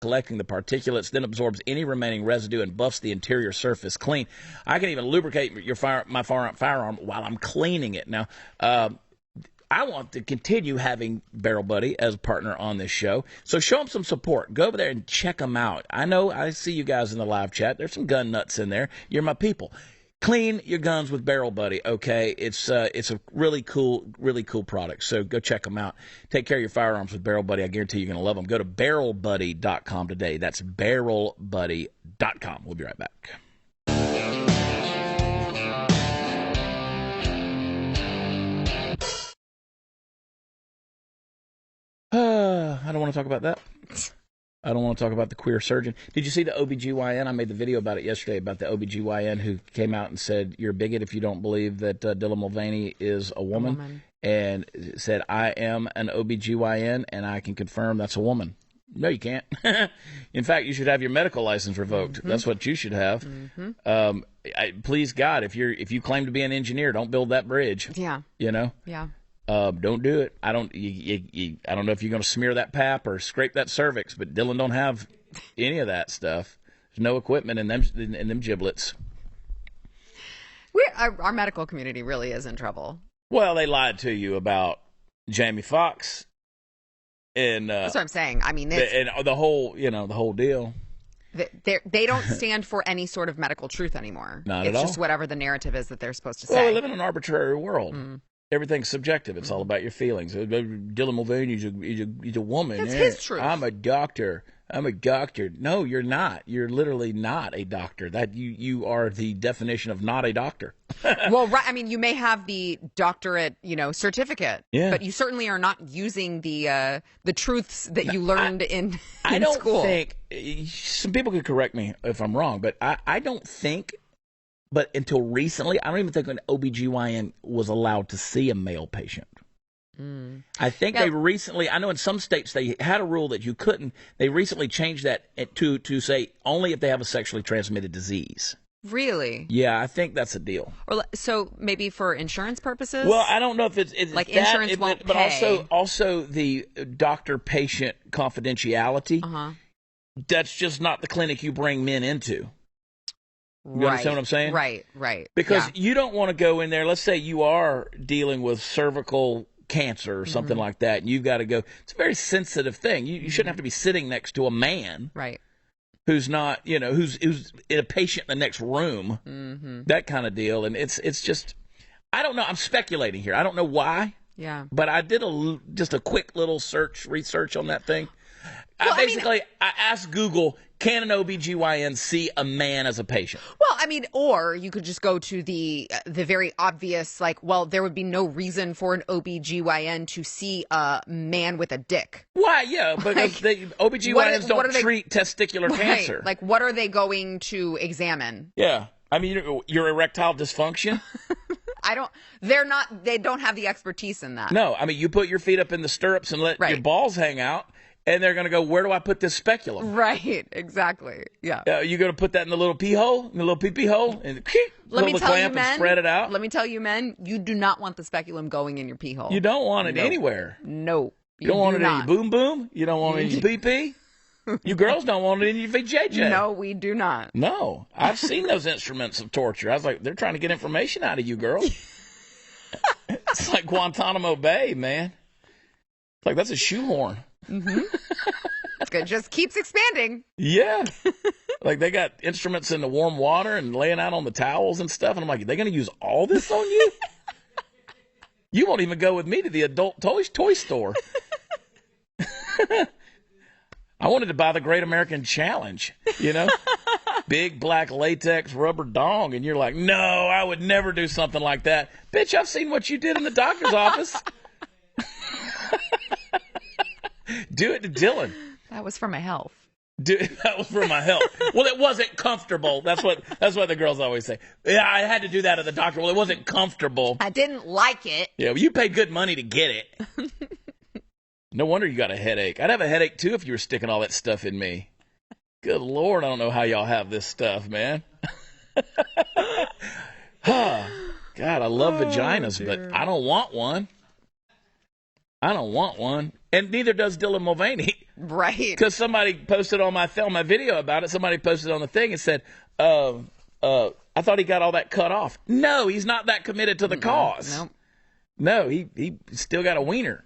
collecting the particulates, then absorbs any remaining residue and buffs the interior surface clean. I can even lubricate my firearm while I'm cleaning it. Now, I want to continue having Barrel Buddy as a partner on this show. So show them some support. Go over there and check them out. I know I see you guys in the live chat. There's some gun nuts in there. You're my people. Clean your guns with Barrel Buddy, okay? It's a really cool product. So go check them out. Take care of your firearms with Barrel Buddy. I guarantee you're going to love them. Go to barrelbuddy.com today. That's barrelbuddy.com. We'll be right back. I don't want to talk about that. I don't want to talk about the queer surgeon. Did you see the OBGYN? I made the video about it yesterday about the OBGYN who came out and said, you're a bigot if you don't believe that Dylan Mulvaney is a woman. And said, I am an OBGYN, and I can confirm that's a woman. No, you can't. In fact, you should have your medical license revoked. Mm-hmm. That's what you should have. Mm-hmm. Please, God, if you claim to be an engineer, don't build that bridge. Yeah. You know? Yeah. Don't do it. I don't know if you're going to smear that pap or scrape that cervix, but Dylan don't have any of that stuff. There's no equipment in them giblets. Our medical community really is in trouble. Well, they lied to you about Jamie Foxx, and that's what I'm saying. I mean, and the whole deal. They don't stand for any sort of medical truth anymore. Not at all. It's just whatever the narrative is that they're supposed to say. Well, we live in an arbitrary world. Mm. Everything's subjective. It's all about your feelings. Dylan Mulvaney, he's a woman. That's his truth. I'm a doctor. No, you're not. You're literally not a doctor. That you are the definition of not a doctor. Well, right. I mean, you may have the doctorate, certificate, but you certainly are not using the truths that you learned in school. I don't think, some people could correct me if I'm wrong, but I don't think. But until recently, I don't even think an OBGYN was allowed to see a male patient. Mm. I think they recently, I know in some states they had a rule that you couldn't. They recently changed that to say only if they have a sexually transmitted disease. Really? Yeah, I think that's a deal. Or so maybe for insurance purposes? Well, I don't know if it's like that, insurance won't but pay. also the doctor-patient confidentiality. Uh-huh. That's just not the clinic you bring men into. You understand what I'm saying? Right. Because you don't want to go in there. Let's say you are dealing with cervical cancer or something like that, and you've got to go. It's a very sensitive thing. You shouldn't have to be sitting next to a man, right? Who's not, who's a patient in the next room, that kind of deal. And it's just, I don't know. I'm speculating here. I don't know why. Yeah. But I did just a quick little research on that thing. Well, I asked Google, can an OBGYN see a man as a patient? Well, I mean, or you could just go to the very obvious, there would be no reason for an OBGYN to see a man with a dick. Why? Yeah, but OBGYNs don't treat testicular cancer. Like, what are they going to examine? Yeah. I mean, your erectile dysfunction? They don't have the expertise in that. No, I mean, you put your feet up in the stirrups and let your balls hang out. And they're going to go, where do I put this speculum? Right, exactly. Yeah. You're going to put that in the little pee hole, in the little pee-pee hole, and and spread it out? Let me tell you, men, you do not want the speculum going in your pee hole. You don't want it anywhere. No. You don't want it in your boom-boom? You don't want it in your pee-pee? You girls don't want it in your VJJ. No, we do not. No. I've seen those instruments of torture. I was like, they're trying to get information out of you, girl. It's like Guantanamo Bay, man. It's like, that's a shoehorn. Mm-hmm. It just keeps expanding. Yeah. Like they got instruments in the warm water and laying out on the towels and stuff. And I'm like, are they going to use all this on you? You won't even go with me to the adult toy store. I wanted to buy the Great American Challenge, big black latex rubber dong. And you're like, no, I would never do something like that. Bitch, I've seen what you did in the doctor's office. Do it to Dylan. That was for my health. That was for my health. Well, it wasn't comfortable. That's what the girls always say. Yeah, I had to do that at the doctor. Well, it wasn't comfortable. I didn't like it. Yeah, well, you paid good money to get it. No wonder you got a headache. I'd have a headache, too, if you were sticking all that stuff in me. Good Lord, I don't know how y'all have this stuff, man. God, I love vaginas, but I don't want one. I don't want one. And neither does Dylan Mulvaney. Right. Because somebody posted on my video about it. Somebody posted on the thing and said, I thought he got all that cut off. No, he's not that committed to the cause. Nope. No, he still got a wiener.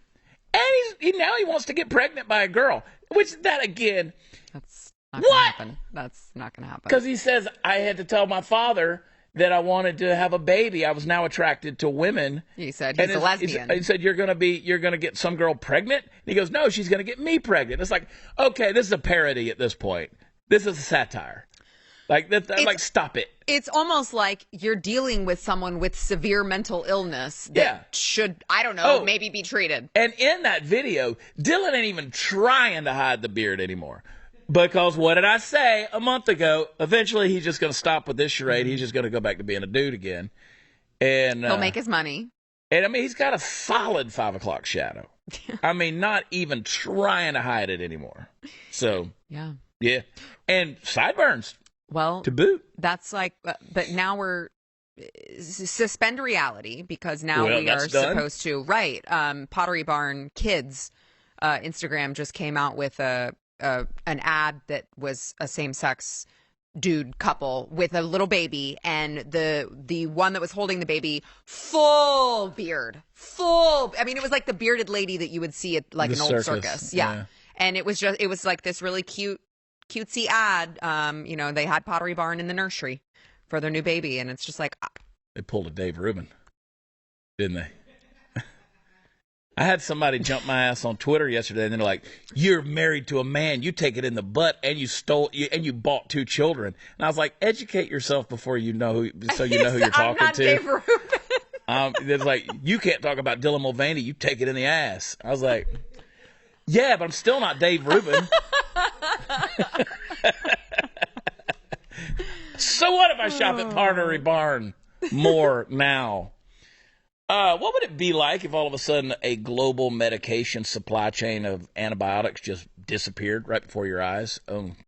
And now he wants to get pregnant by a girl. Which, that again. That's not going to happen. That's not going to happen. Because he says, I had to tell my father that I wanted to have a baby. I was now attracted to women. He said he's a lesbian. He said, you're going to get some girl pregnant? And he goes, no, she's going to get me pregnant. It's like, okay, this is a parody at this point. This is a satire. Like, stop it. It's almost like you're dealing with someone with severe mental illness that should, I don't know, maybe be treated. And in that video, Dylan ain't even trying to hide the beard anymore. Because what did I say a month ago? Eventually, he's just going to stop with this charade. He's just going to go back to being a dude again. And he'll make his money. And, I mean, he's got a solid 5 o'clock shadow. I mean, not even trying to hide it anymore. So, yeah. And sideburns. Well, to boot. That's like, but now we're suspend reality because now we are supposed to. Right. Pottery Barn Kids Instagram just came out with an ad that was a same-sex dude couple with a little baby, and the one that was holding the baby, full beard, I mean, it was like the bearded lady that you would see at like an old circus. Yeah. And it was like this really cutesy ad. They had Pottery Barn in the nursery for their new baby, and it's just like they pulled a Dave Rubin, didn't they? I had somebody jump my ass on Twitter yesterday, and they're like, "You're married to a man. You take it in the butt, and you bought 2 children." And I was like, "Educate yourself before you know, so you know who you're talking I'm not to." Dave Rubin. It's like, you can't talk about Dylan Mulvaney. You take it in the ass. I was like, "Yeah, but I'm still not Dave Rubin." So what if I shop at Pottery Barn more now? What would it be like if all of a sudden a global medication supply chain of antibiotics just disappeared right before your eyes? Oh,